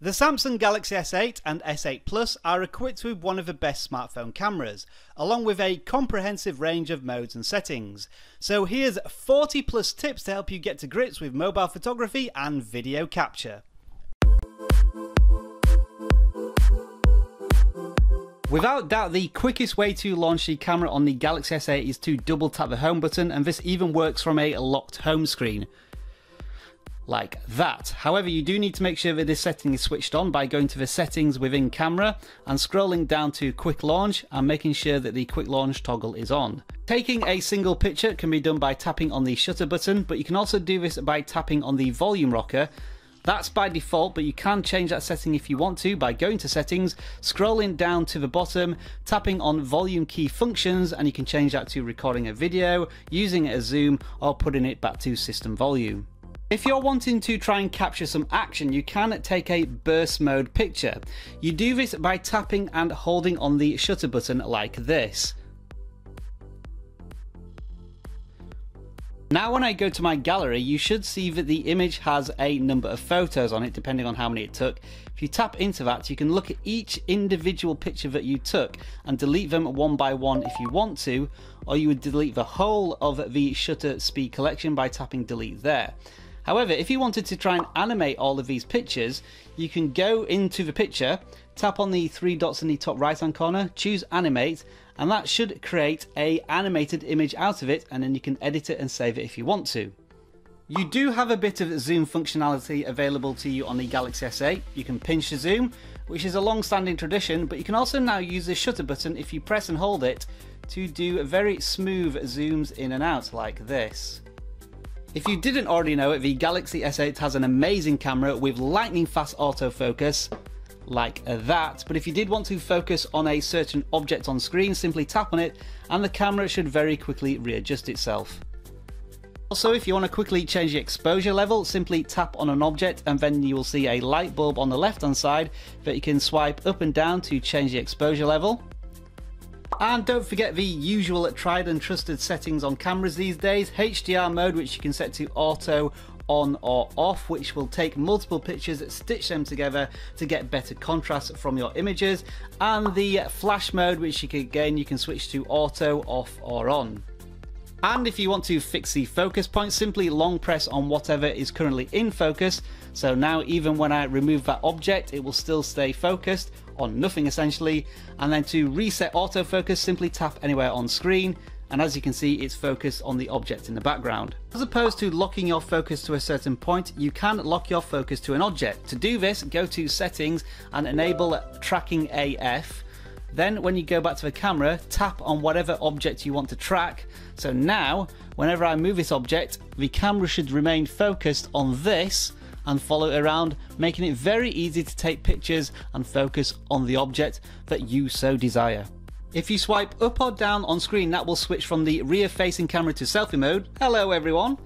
The Samsung Galaxy S8 and S8 Plus are equipped with one of the best smartphone cameras, along with a comprehensive range of modes and settings. So here's 40 plus tips to help you get to grips with mobile photography and video capture. Without doubt, the quickest way to launch the camera on the Galaxy S8 is to double tap the home button, and this even works from a locked home screen. Like that. However, you do need to make sure that this setting is switched on by going to the settings within camera and scrolling down to quick launch and making sure that the quick launch toggle is on. Taking a single picture can be done by tapping on the shutter button, but you can also do this by tapping on the volume rocker. That's by default, but you can change that setting if you want to by going to settings, scrolling down to the bottom, tapping on volume key functions, and you can change that to recording a video, using a zoom, or putting it back to system volume. If you're wanting to try and capture some action, you can take a burst mode picture. You do this by tapping and holding on the shutter button like this. Now when I go to my gallery, you should see that the image has a number of photos on it depending on how many it took. If you tap into that, you can look at each individual picture that you took and delete them one by one if you want to, or you would delete the whole of the shutter speed collection by tapping delete there. However, if you wanted to try and animate all of these pictures, you can go into the picture, tap on the three dots in the top right hand corner, choose animate, and that should create an animated image out of it, and then you can edit it and save it if you want to. You do have a bit of zoom functionality available to you on the Galaxy S8. You can pinch to zoom, which is a long-standing tradition, but you can also now use the shutter button if you press and hold it to do very smooth zooms in and out like this. If you didn't already know it, the Galaxy S8 has an amazing camera with lightning fast autofocus, like that, but if you did want to focus on a certain object on screen, simply tap on it and the camera should very quickly readjust itself. Also, if you want to quickly change the exposure level, simply tap on an object and then you will see a light bulb on the left hand side that you can swipe up and down to change the exposure level. And don't forget the usual tried and trusted settings on cameras these days, HDR mode, which you can set to auto, on or off, which will take multiple pictures, stitch them together to get better contrast from your images, and the flash mode, which you can switch to auto, off or on. And if you want to fix the focus point, simply long press on whatever is currently in focus. So now even when I remove that object, it will still stay focused on nothing essentially. And then to reset autofocus, simply tap anywhere on screen. And as you can see, it's focused on the object in the background. As opposed to locking your focus to a certain point, you can lock your focus to an object. To do this, go to settings and enable tracking AF. Then when you go back to the camera, tap on whatever object you want to track. So now, whenever I move this object, the camera should remain focused on this and follow it around, making it very easy to take pictures and focus on the object that you so desire. If you swipe up or down on screen, that will switch from the rear facing camera to selfie mode. Hello everyone.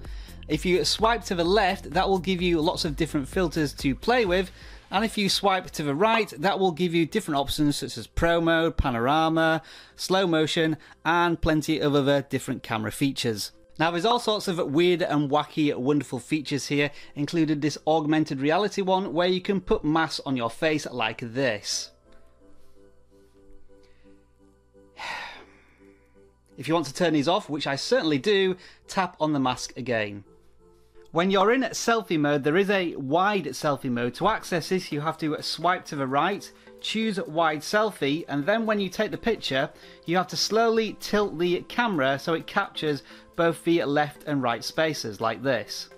If you swipe to the left, that will give you lots of different filters to play with. And if you swipe to the right, that will give you different options such as Pro Mode, Panorama, Slow Motion, and plenty of other different camera features. Now there's all sorts of weird and wacky wonderful features here, including this augmented reality one where you can put masks on your face like this. If you want to turn these off, which I certainly do, tap on the mask again. When you're in selfie mode, there is a wide selfie mode. To access this, you have to swipe to the right, choose wide selfie, and then when you take the picture, you have to slowly tilt the camera so it captures both the left and right spaces like this.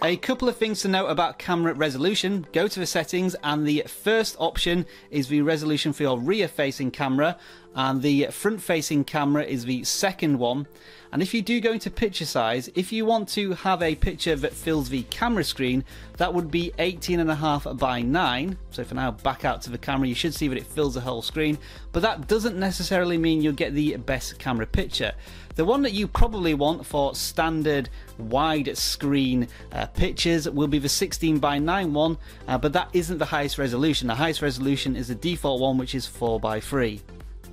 A couple of things to note about camera resolution. Go to the settings and the first option is the resolution for your rear facing camera and the front facing camera is the second one. And if you do go into picture size, if you want to have a picture that fills the camera screen, that would be 18.5 by 9. So if I now back out to the camera, you should see that it fills the whole screen, but that doesn't necessarily mean you'll get the best camera picture. The one that you probably want for standard wide screen pictures will be the 16 by 9 one, but that isn't the highest resolution. The highest resolution is the default one, which is 4 by 3.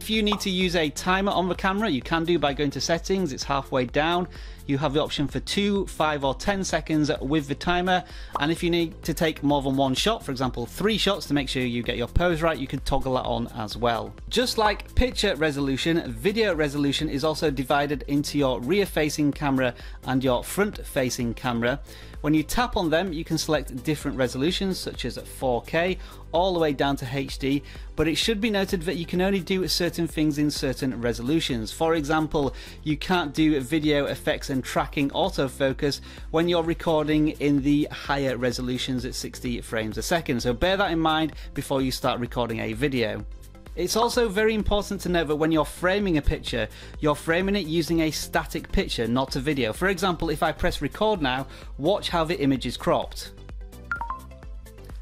If you need to use a timer on the camera, you can do by going to settings, it's halfway down. you have the option for 2, 5 or 10 seconds with the timer, and if you need to take more than one shot, for example 3 shots to make sure you get your pose right, you can toggle that on as well. Just like picture resolution, video resolution is also divided into your rear facing camera and your front facing camera. When you tap on them, you can select different resolutions such as 4K all the way down to HD, but it should be noted that you can only do certain things in certain resolutions. For example, you can't do video effects and tracking autofocus when you're recording in the higher resolutions at 60 frames a second, so bear that in mind before you start recording a video. It's also very important to note that when you're framing a picture, you're framing it using a static picture, not a video. For example, if I press record now, watch how the image is cropped.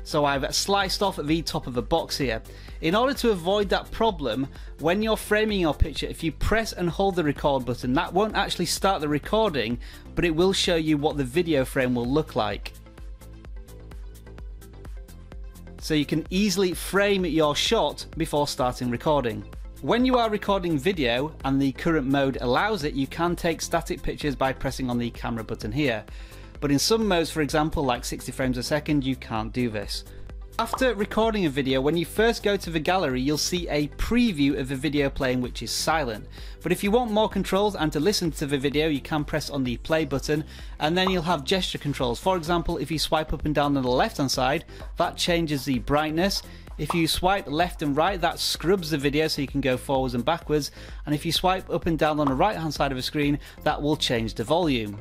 So I've sliced off the top of the box here. In order to avoid that problem, when you're framing your picture, if you press and hold the record button, that won't actually start the recording, but it will show you what the video frame will look like. So you can easily frame your shot before starting recording. When you are recording video and the current mode allows it, you can take static pictures by pressing on the camera button here. But in some modes, for example like 60 frames a second, you can't do this. After recording a video, when you first go to the gallery, you'll see a preview of the video playing which is silent. But if you want more controls and to listen to the video, you can press on the play button, and then you'll have gesture controls. For example, if you swipe up and down on the left hand side, that changes the brightness. If you swipe left and right, that scrubs the video so you can go forwards and backwards. And if you swipe up and down on the right hand side of the screen, that will change the volume.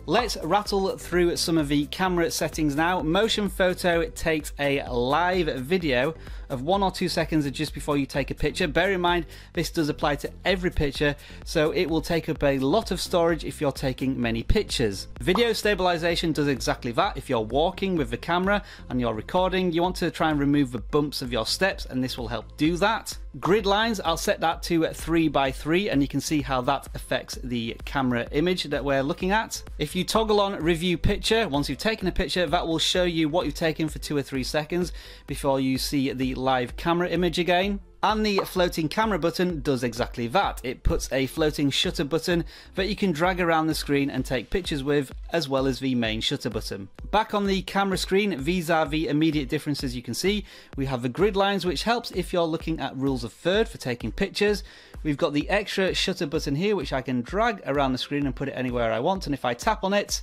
Let's rattle through some of the camera settings now. Motion photo, it takes a live video of 1 or 2 seconds just before you take a picture. Bear in mind, this does apply to every picture, so it will take up a lot of storage if you're taking many pictures. Video stabilization does exactly that. If you're walking with the camera and you're recording, you want to try and remove the bumps of your steps, and this will help do that. Grid lines, I'll set that to 3 by 3, and you can see how that affects the camera image that we're looking at. If you toggle on review picture, once you've taken a picture, that will show you what you've taken for 2 or 3 seconds before you see the live camera image again. And the floating camera button does exactly that. It puts a floating shutter button that you can drag around the screen and take pictures with, as well as the main shutter button. Back on the camera screen, these are the immediate differences you can see. We have the grid lines, which helps if you're looking at rules of third for taking pictures. We've got the extra shutter button here, which I can drag around the screen and put it anywhere I want, and if I tap on it,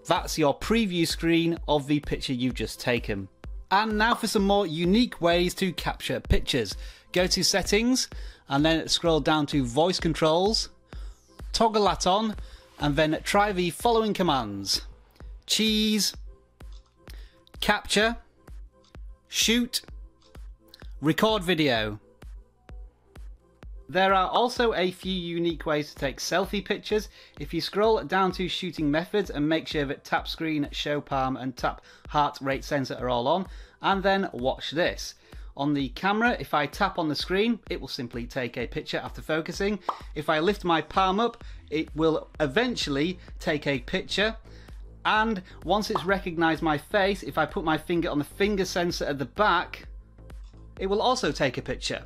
that's your preview screen of the picture you've just taken. And now for some more unique ways to capture pictures. Go to settings and then scroll down to voice controls, toggle that on, and then try the following commands: cheese, capture, shoot, record video. There are also a few unique ways to take selfie pictures. If you scroll down to shooting methods and make sure that tap screen, show palm and tap heart rate sensor are all on, and then watch this. On the camera, if I tap on the screen, it will simply take a picture after focusing. If I lift my palm up, it will eventually take a picture. And once it's recognized my face, if I put my finger on the finger sensor at the back, it will also take a picture.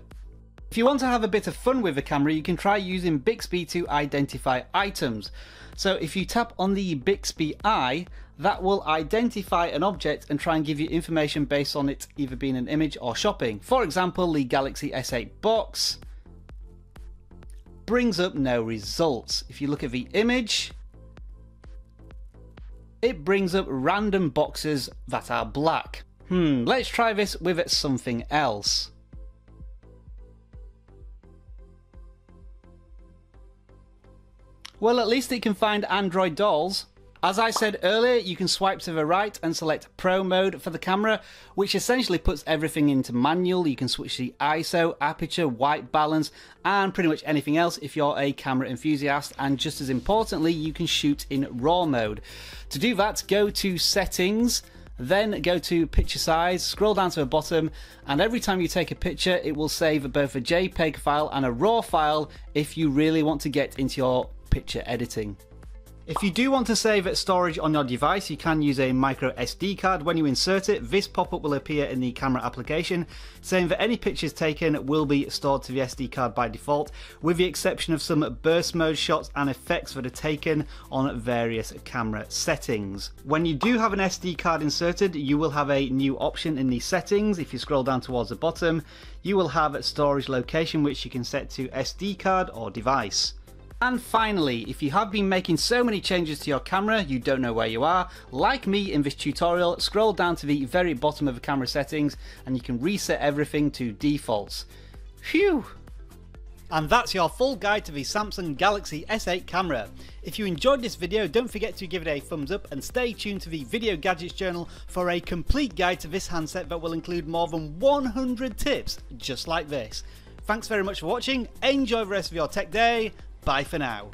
If you want to have a bit of fun with the camera, you can try using Bixby to identify items. So if you tap on the Bixby eye, that will identify an object and try and give you information based on it either being an image or shopping. For example, the Galaxy S8 box brings up no results. If you look at the image, it brings up random boxes that are black. Let's try this with something else. Well, at least it can find Android dolls. As I said earlier, you can swipe to the right and select Pro mode for the camera, which essentially puts everything into manual. You can switch the ISO, aperture, white balance, and pretty much anything else if you're a camera enthusiast. And just as importantly, you can shoot in RAW mode. To do that, go to settings, then go to picture size, scroll down to the bottom, and every time you take a picture, it will save both a JPEG file and a RAW file if you really want to get into your picture editing. If you do want to save storage on your device, you can use a micro SD card. When you insert it, this pop-up will appear in the camera application, saying that any pictures taken will be stored to the SD card by default, with the exception of some burst mode shots and effects that are taken on various camera settings. When you do have an SD card inserted, you will have a new option in the settings. If you scroll down towards the bottom, you will have storage location, which you can set to SD card or device. And finally, if you have been making so many changes to your camera you don't know where you are, like me in this tutorial, scroll down to the very bottom of the camera settings and you can reset everything to defaults. Phew! And that's your full guide to the Samsung Galaxy S8 camera. If you enjoyed this video, don't forget to give it a thumbs up and stay tuned to the Video Gadgets journal for a complete guide to this handset that will include more than 100 tips just like this. Thanks very much for watching, enjoy the rest of your tech day, bye for now.